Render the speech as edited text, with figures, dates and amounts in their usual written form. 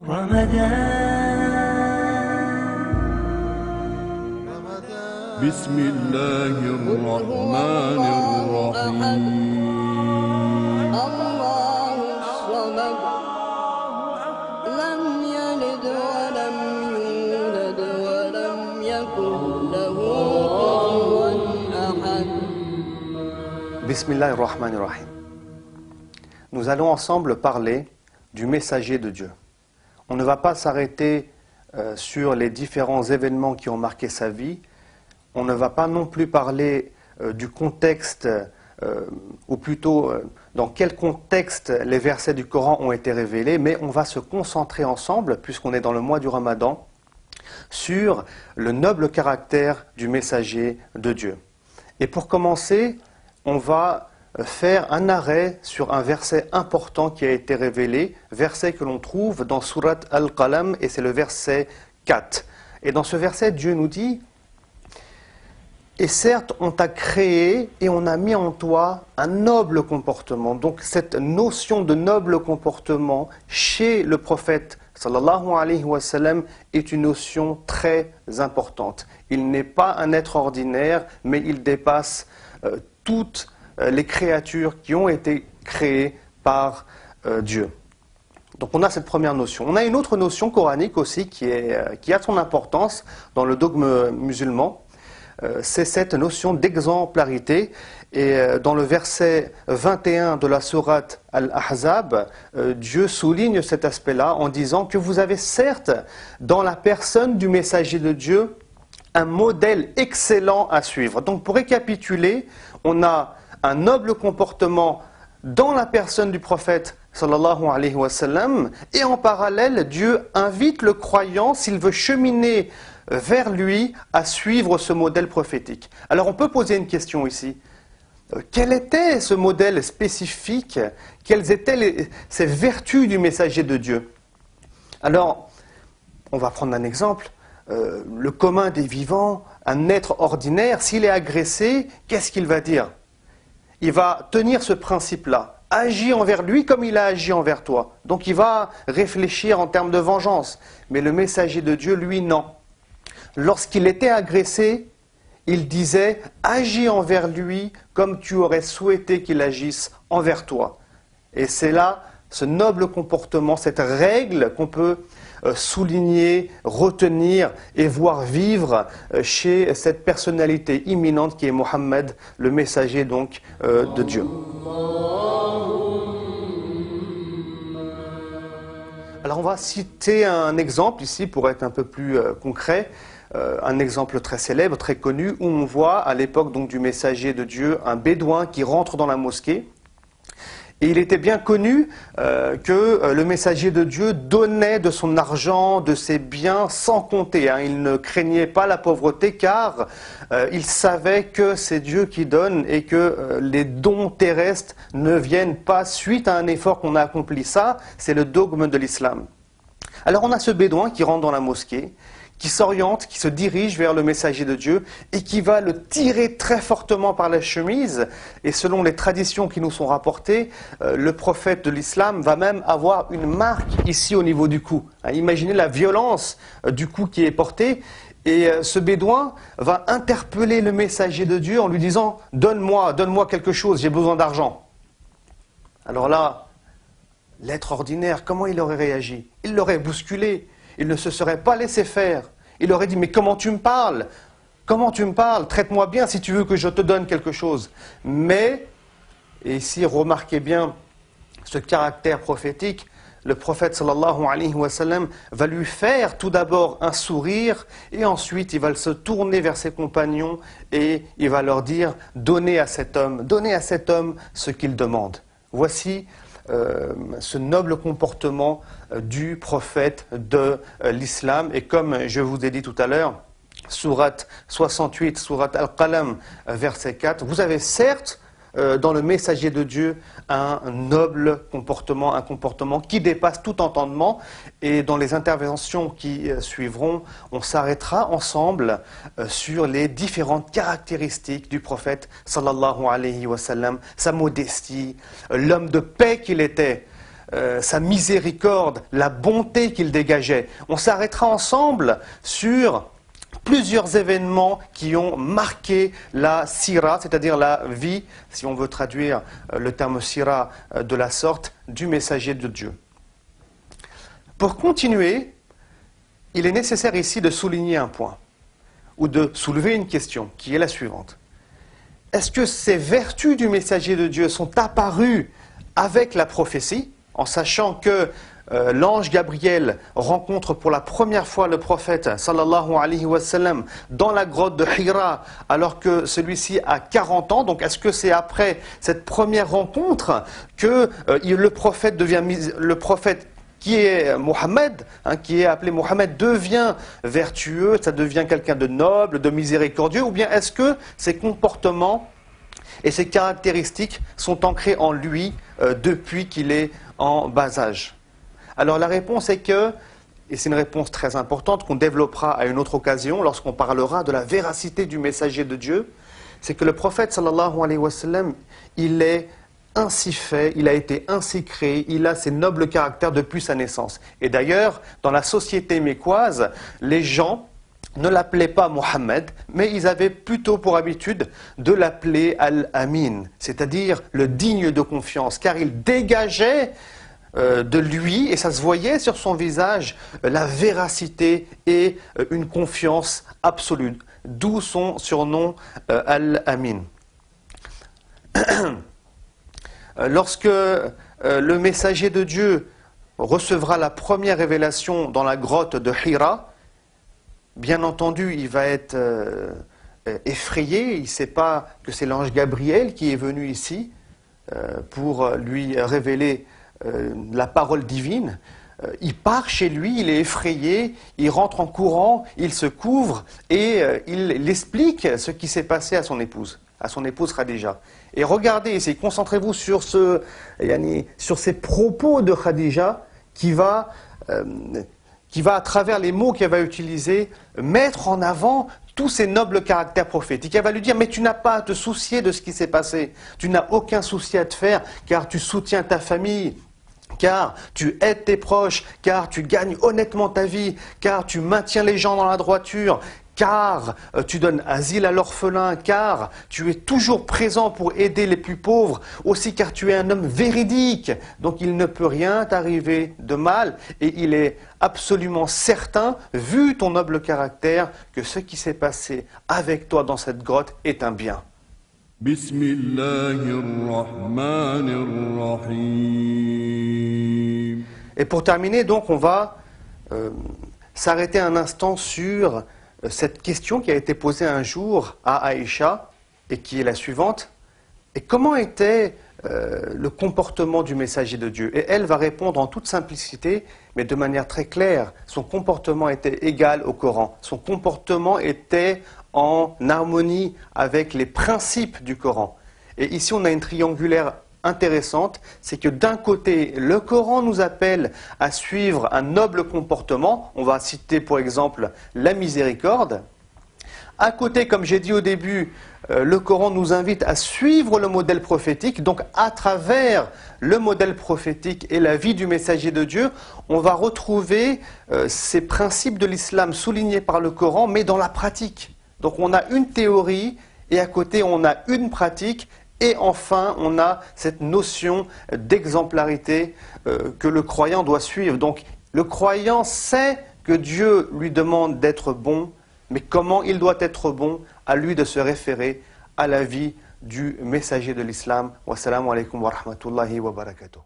بسم الله الرحمن الرحيم الله الصمد لم يلد ولم يولد ولم يكن له كفوا أحد. Bismillahir Rahmanir Rahim. Nous allons ensemble parler du messager de Dieu. On ne va pas s'arrêter sur les différents événements qui ont marqué sa vie. On ne va pas non plus parler du contexte, ou plutôt dans quel contexte les versets du Coran ont été révélés, mais on va se concentrer ensemble, puisqu'on est dans le mois du Ramadan, sur le noble caractère du messager de Dieu. Et pour commencer, on va faire un arrêt sur un verset important qui a été révélé, verset que l'on trouve dans Surat Al-Qalam, et c'est le verset 4. Et dans ce verset, Dieu nous dit: et certes, on t'a créé et on a mis en toi un noble comportement. Donc cette notion de noble comportement chez le prophète sallallahu alayhi wa sallam est une notion très importante. Il n'est pas un être ordinaire, mais il dépasse toutes les créatures qui ont été créées par Dieu. Donc on a cette première notion. On a une autre notion coranique aussi qui a son importance dans le dogme musulman. C'est cette notion d'exemplarité. Et dans le verset 21 de la sourate Al-Ahzab, Dieu souligne cet aspect-là en disant que vous avez certes dans la personne du messager de Dieu un modèle excellent à suivre. Donc pour récapituler, on a un noble comportement dans la personne du prophète sallallahu alayhi wa sallam, et en parallèle, Dieu invite le croyant, s'il veut cheminer vers lui, à suivre ce modèle prophétique. Alors on peut poser une question ici. Quel était ce modèle spécifique? Quelles étaient ces vertus du messager de Dieu? Alors, on va prendre un exemple. Le commun des vivants, un être ordinaire, s'il est agressé, qu'est-ce qu'il va dire? Il va tenir ce principe-là. Agis envers lui comme il a agi envers toi. Donc il va réfléchir en termes de vengeance. Mais le messager de Dieu, lui, non. Lorsqu'il était agressé, il disait « Agis envers lui comme tu aurais souhaité qu'il agisse envers toi ». Et c'est là ce noble comportement, cette règle qu'on peut souligner, retenir et voir vivre chez cette personnalité imminente qui est Mohammed, le messager donc de Dieu. Alors on va citer un exemple ici pour être un peu plus concret, un exemple très célèbre, très connu, où on voit à l'époque donc du messager de Dieu un bédouin qui rentre dans la mosquée. Et il était bien connu que le messager de Dieu donnait de son argent, de ses biens sans compter. Il ne craignait pas la pauvreté car il savait que c'est Dieu qui donne et que les dons terrestres ne viennent pas suite à un effort qu'on a accompli. Ça, c'est le dogme de l'islam. Alors on a ce bédouin qui rentre dans la mosquée, qui s'oriente, qui se dirige vers le messager de Dieu et qui va le tirer très fortement par la chemise. Et selon les traditions qui nous sont rapportées, le prophète de l'islam va même avoir une marque ici au niveau du cou. Imaginez la violence du coup qui est porté. Et ce bédouin va interpeller le messager de Dieu en lui disant « Donne-moi quelque chose, j'ai besoin d'argent ». Alors là, l'être ordinaire, comment il aurait réagi? Il l'aurait bousculé. Il ne se serait pas laissé faire. Il aurait dit « Mais comment tu me parles? Comment tu me parles? Traite-moi bien si tu veux que je te donne quelque chose. » Mais, et ici remarquez bien ce caractère prophétique, le prophète sallallahu alayhi wa sallam va lui faire tout d'abord un sourire et ensuite il va se tourner vers ses compagnons et il va leur dire « Donnez à cet homme ce qu'il demande. » Voici ce noble comportement du prophète de l'islam. Et comme je vous ai dit tout à l'heure, sourate 68, sourate Al-Qalam, verset 4, vous avez certes dans le messager de Dieu un noble comportement, un comportement qui dépasse tout entendement. Et dans les interventions qui suivront, on s'arrêtera ensemble sur les différentes caractéristiques du prophète sallallahu alayhi wa sallam, sa modestie, l'homme de paix qu'il était, sa miséricorde, la bonté qu'il dégageait. On s'arrêtera ensemble sur plusieurs événements qui ont marqué la sira, c'est-à-dire la vie, si on veut traduire le terme sira de la sorte, du messager de Dieu. Pour continuer, il est nécessaire ici de souligner un point, ou de soulever une question, qui est la suivante. Est-ce que ces vertus du messager de Dieu sont apparues avec la prophétie, en sachant que l'ange Gabriel rencontre pour la première fois le prophète sallallahu alayhi wa sallam dans la grotte de Hira alors que celui-ci a 40 ans. Donc est-ce que c'est après cette première rencontre que le prophète qui est Mohammed, qui est appelé Mohammed, devient vertueux, ça devient quelqu'un de noble, de miséricordieux, ou bien est-ce que ses comportements et ses caractéristiques sont ancrés en lui depuis qu'il est en bas âge? Alors la réponse est que, et c'est une réponse très importante qu'on développera à une autre occasion lorsqu'on parlera de la véracité du messager de Dieu, c'est que le prophète sallallahu alayhi wa sallam, il est ainsi fait, il a été ainsi créé, il a ses nobles caractères depuis sa naissance. Et d'ailleurs, dans la société mécoise, les gens ne l'appelaient pas Mohammed, mais ils avaient plutôt pour habitude de l'appeler Al-Amin, c'est-à-dire le digne de confiance, car il dégageait de lui, et ça se voyait sur son visage, la véracité et une confiance absolue, d'où son surnom Al-Amin. Lorsque le messager de Dieu recevra la première révélation dans la grotte de Hira, bien entendu, il va être effrayé, il ne sait pas que c'est l'ange Gabriel qui est venu ici pour lui révéler la parole divine. Il part chez lui, il est effrayé, il rentre en courant, il se couvre et il explique ce qui s'est passé à son épouse Khadija. Et regardez ici, concentrez-vous sur ces propos de Khadija qui va à travers les mots qu'elle va utiliser, mettre en avant tous ces nobles caractères prophétiques. Elle va lui dire, mais tu n'as pas à te soucier de ce qui s'est passé, tu n'as aucun souci à te faire, car tu soutiens ta famille, car tu aides tes proches, car tu gagnes honnêtement ta vie, car tu maintiens les gens dans la droiture, car tu donnes asile à l'orphelin, car tu es toujours présent pour aider les plus pauvres, aussi car tu es un homme véridique, donc il ne peut rien t'arriver de mal, et il est absolument certain, vu ton noble caractère, que ce qui s'est passé avec toi dans cette grotte est un bien. Bismillahirrahmanirrahim. Et pour terminer, donc, on va s'arrêter un instant sur cette question qui a été posée un jour à Aïcha et qui est la suivante. Et comment était le comportement du messager de Dieu? Et elle va répondre en toute simplicité, mais de manière très claire. Son comportement était égal au Coran. Son comportement était en harmonie avec les principes du Coran. Et ici, on a une triangulaire intéressante, c'est que d'un côté, le Coran nous appelle à suivre un noble comportement. On va citer pour exemple la miséricorde. À côté, comme j'ai dit au début, le Coran nous invite à suivre le modèle prophétique. Donc à travers le modèle prophétique et la vie du messager de Dieu, on va retrouver ces principes de l'islam soulignés par le Coran, mais dans la pratique. Donc on a une théorie et à côté on a une pratique. Et enfin, on a cette notion d'exemplarité que le croyant doit suivre. Donc, le croyant sait que Dieu lui demande d'être bon, mais comment il doit être bon? À lui de se référer à la vie du messager de l'islam. Wassalamu alaikum wa rahmatullahi wa barakatuh.